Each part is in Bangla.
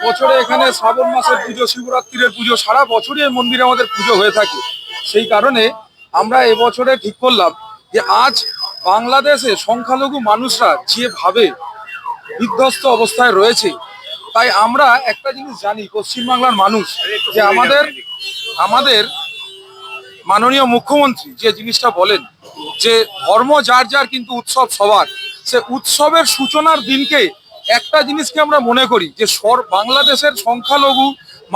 বছরে এখানে শ্রাবণ মাসের পুজো, শিবরাত্রির পুজো, সারা বছরই এই মন্দিরে আমাদের পুজো হয়ে থাকে। সেই কারণে আমরা এবছরে ঠিক করলাম যে আজ বাংলাদেশে সংখ্যালঘু মানুষরা যেভাবে বিধ্বস্ত অবস্থায় রয়েছে, তাই আমরা একটা জিনিস জানি, পশ্চিমবাংলার মানুষ, যে আমাদের মাননীয় মুখ্যমন্ত্রী যে জিনিসটা বলেন যে ধর্ম যার যার কিন্তু উৎসব সবার, সে উৎসবের সূচনার দিনকে একটা জিনিসকে আমরা মনে করি যে বাংলাদেশের সংখ্যালঘু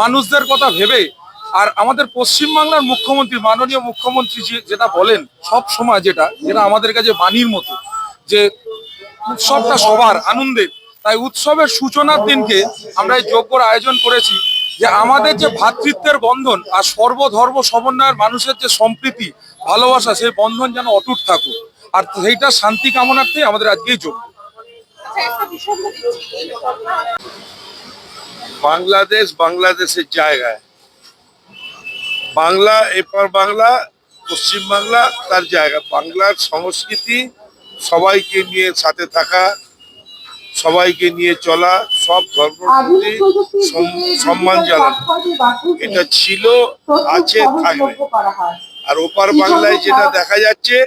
মানুষদের কথা ভেবে, আর আমাদের পশ্চিমবাংলার মুখ্যমন্ত্রী, মাননীয় মুখ্যমন্ত্রী যেটা বলেন সব সময়, যেটা আমাদের কাছে বাণীর মতো, যে উৎসবটা সবার আনন্দের, তাই উৎসবের সূচনার দিনকে আমরা এই যজ্ঞর আয়োজন করেছি, যে আমাদের যে ভ্রাতৃত্বের বন্ধন আর সর্বধর্ম সমন্বয়ের মানুষের যে সম্প্রীতি, ভালোবাসা, সেই বন্ধন যেন অটুট থাকুক, আর সেইটা শান্তি কামনার্থেই আমাদের আজকেই যজ্ঞ। বাংলাদেশ বাংলাদেশের জায়গায়, বাংলা এপার বাংলা, পশ্চিম বাংলা তার জায়গা। বাংলার সংস্কৃতি, সবাইকে নিয়ে সাথে থাকা, সবাইকে নিয়ে চলা, সব ধর্মের প্রতি সম্মান জানানো, এটা ছিল, আছে, থাকবে। আর ওপার বাংলায় যেটা দেখা যাচ্ছে,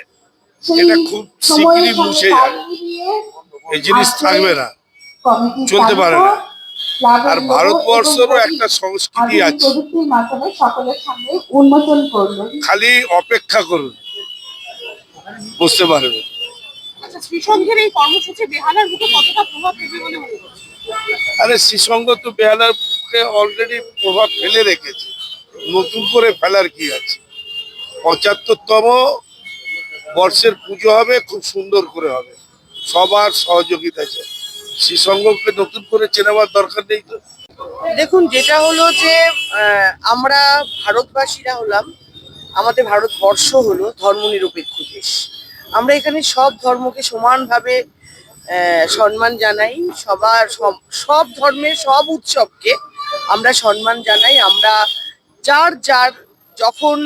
এটা খুব শিগগিরই মুছে যাবে। এই জিনিস থাকবে না, চলতে পারে না। আর ভারতবর্ষেরও একটা সংস্কৃতি আছে, খালি অপেক্ষা করুন, বুঝতে পারবে। আরে শ্রীসঙ্গ তো বেহালার মুখে অলরেডি প্রভাব ফেলে রেখেছে, নতুন করে ফেলার কি আছে। ৭৫তম বর্ষের পুজো হবে, খুব সুন্দর করে হবে, সবার সহযোগিতা চাই। শ্রীসঙ্গকে নতুন করে চেনাবার দরকার নেই তো। দেখুন, যেটা হলো যে আমরা ভারতবাসীরা হলাম, আমাদের ভারতবর্ষ হলো ধর্মনিরপেক্ষ দেশ। আমরা এখানে সব ধর্মকে সমানভাবে সম্মান জানাই, সব ধর্মের সব উৎসবকে আমরা সম্মান জানাই। আমরা যার যার যখন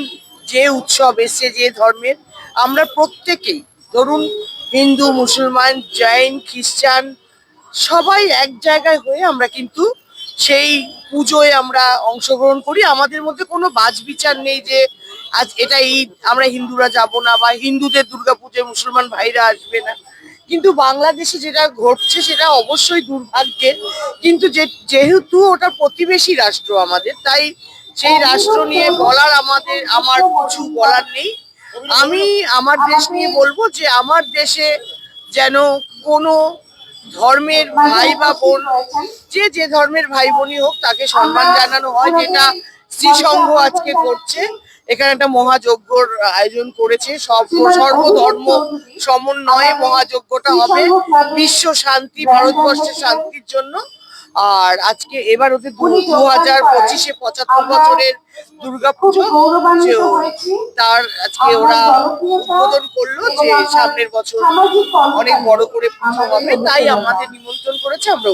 যে উৎসব এসছে, যে ধর্মের, আমরা প্রত্যেকেই, ধরুন হিন্দু, মুসলমান, জৈন, খ্রিস্টান, সবাই এক জায়গায় হয়ে আমরা কিন্তু সেই পুজোয় আমরা অংশগ্রহণ করি। আমাদের মধ্যে কোনো বাছবিচার নেই যে আজ এটা ঈদ, আমরা হিন্দুরা যাব না, বা হিন্দুদের দুর্গাপুজোয় মুসলমান ভাইরা আসবে না। কিন্তু বাংলাদেশে যেটা ঘটছে সেটা অবশ্যই দুর্ভাগ্যের, কিন্তু যেহেতু ওটা প্রতিবেশী রাষ্ট্র আমাদের, তাই সেই রাষ্ট্র নিয়ে আমার কিছু বলার নেই। আমি আমার দেশ নিয়ে বলবো যে আমার দেশে যেন কোনো ধর্মের ভাই বা বোন, যে ধর্মের ভাই বোনই হোক, তাকে সম্মান জানানো হয়, যেটা শ্রীসংঘ আজকে করছে। এখানে একটা মহাযজ্ঞর আয়োজন করেছে, সর্বধর্ম সমন্বয়ে মহাযজ্ঞটা হবে বিশ্ব শান্তি, ভারতবর্ষের শান্তির জন্য। আর আজকে এবার ওদের 2025-এ 75 বছরের দুর্গাপুজো, তার আজকে ওরা উদ্বোধন করলো যে সামনের বছর অনেক বড় করে পুজো হবে, তাই আমাদের নিমন্ত্রণ করেছে, আমরা